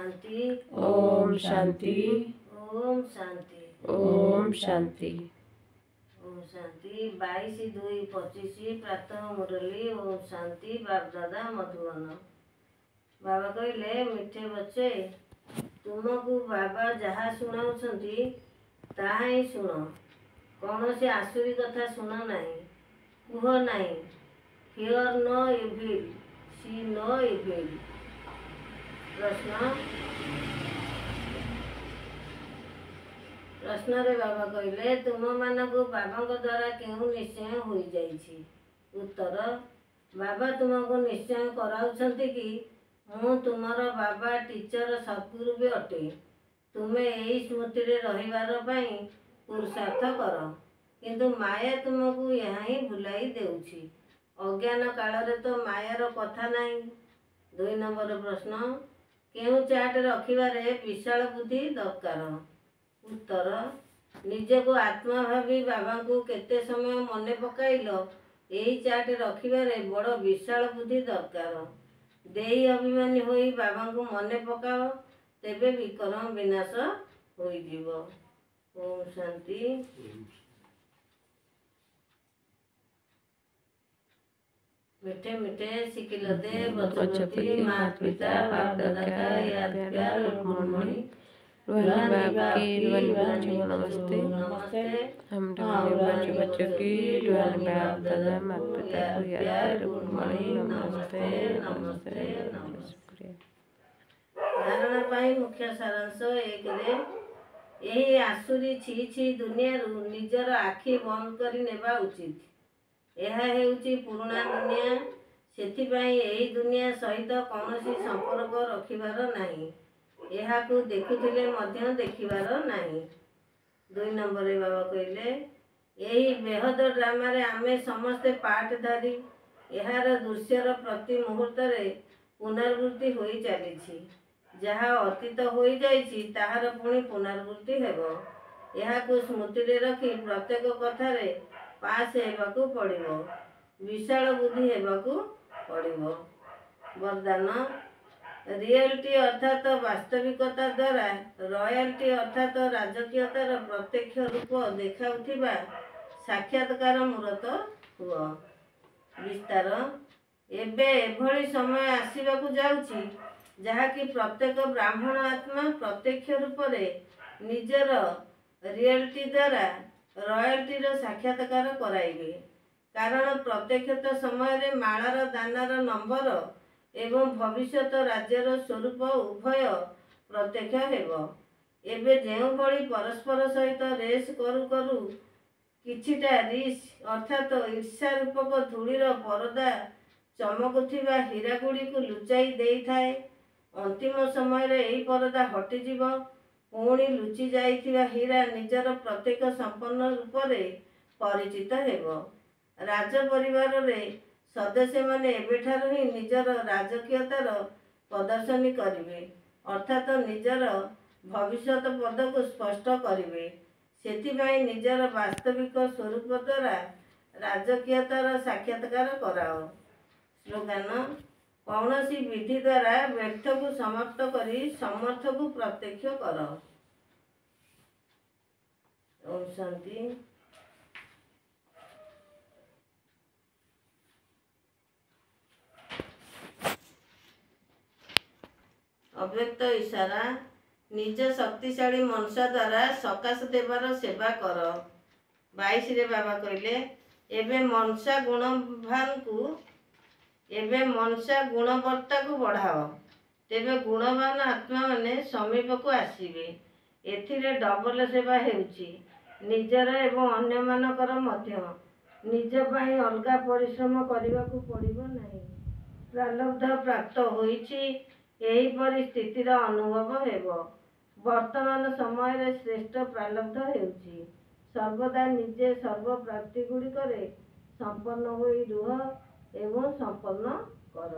शांति ओम शांति ओम शांति ओम शांति ओम शांति 22/2/25 प्रातः मुरली ओम शांति बाप दादा मधुबन। बाबा कहले मिठे बच्चे तुमको बाबा जहाँ शुणाउछंती ताहा ही शुण, कौन से आसुरी कथा शुण नहीं, कुह नहीं। Hear no evil, see no evil. प्रश्न रे बाबा कहले तुम मानक बाबा द्वारा क्यों निश्चय हो जाइछि। उत्तर बाबा तुमको निश्चय कराउछंती कि मु तुमर बाबा टीचर सद्गुरु भी अटे। तुमे यही स्मृति रे रहिबार पई पुरुषार्थ कर, किंतु माया तुमको यहाँ ही भुलाई देउछि। अज्ञान काल रे तो मायार कथा नहीं। 2 नंबर प्रश्न केउ चार्ट रखिबारे विशाल बुद्धि दरकार। उत्तर निजे को आत्मा भावी बाबा को केते समय मने पकाइल यही चार्ट रखिबारे बड़ विशाल बुद्धि दरकार। देही अभिमानी होई बाबा को मने पकाओ, तेबे विक्रम विनाश होई जीवो। ओम शांति। मिठे मिठे सिकिलते बचपति माता पिता बाप दादा का याद प्यार और मनमोही नमस्ते। हम बच्चों की बाप दादा माता पिता को याद नमस्ते नमस्ते शुक्रिया। धारणा पाई मुख्य सारांश 1 रे यही आसुरी छी छी दुनिया रु निजर आखि बंद करी नेबा उचित। यह हेउची पुराना दुनिया, सेथिपाई यही दुनिया सहित कौनसी संपर्क रखिबार नहीं। यह को देखुथिले मध्य देखिबार नहीं। 2 नंबर रे बाबा कहले यही बेहद ड्रामा रे आमे समस्ते पाठधारी। यार दृश्यर प्रति मुहूर्त रे पुनरावृत्ति होई चलीछि। जहाँ अतीत होई जाइछि ताहार पुणी पुनरावृत्ति हेबो। यह को स्मृति रे रखी प्रत्येक कथा रे पास हेबाकू पड़िबो, विशाल बुद्धि हेबाकू पड़िबो। वरदान रियलिटी अर्थात वास्तविकता द्वारा रॉयल्टी अर्थात राजकीयतार प्रत्यक्ष रूप देखाउथिबा साक्षात्कार मूर्त हुआ। विस्तार एबे एभली समय आसीबाकू जाउछि जहाँकि प्रत्येक ब्राह्मण आत्मा प्रत्यक्ष रूप रे निजर रियलिटी द्वारा रॉयल्टी साक्षात्कार कराइबे। कारण प्रत्यक्षता समय रे मालार दानार नंबर एवं भविष्यत राज्यर स्वरूप उभय प्रत्यक्ष हेबो। एबे जेउ भली परस्पर सहित रेस करू करू किछिटा रिस अर्थात ईर्षा रूपक धूलीर परदा चमकुथिबा हीरागुड़ी को लुचाई देई थाए। अंतिम समय रे एही परदा हटिजिब, पुणी लुचि जाइथिबा हीरा निजर प्रत्येक संपन्न रूप रे परिचित हेबो। राज परिवार रे सदस्य माने एबेठारु ही निजर राजकीयतार प्रदर्शनी करिवे, अर्थात निजर भविष्यत पद को स्पष्ट करिवे। सेथिबाई निजर वास्तविक स्वरूप द्वारा राजकीयतार साक्षात्कार कराओ। स्लोगान कौनसी विधि द्वारा व्यर्थ को समाप्त करी समर्थ को प्रत्यक्ष कर। ओम शांति। अव्यक्त इशारा निज शक्तिशाली मनुष्य द्वारा सकाश देवार सेवा कर। 22 रे बाबा कहले एबे मनुष्य गुणवत्ता को बढ़ाओ, तेबे गुणवान आत्मा माने समीप को आसीबे। एथिरे डबल सेवा हेउची निजर एवं अन्य मानकर मध्य। निज पाई अलगा परिश्रम करबाकू पड़िबो नहीं। प्रारब्ध प्राप्त होईची यही परिस्थितिर अनुभव हेबो। वर्तमान समय रे श्रेष्ठ प्रारब्ध हेउची सर्वदा निजे सर्व प्राप्ति गुड़ी करे संपन्न होई रुह एवं संपन्न कर।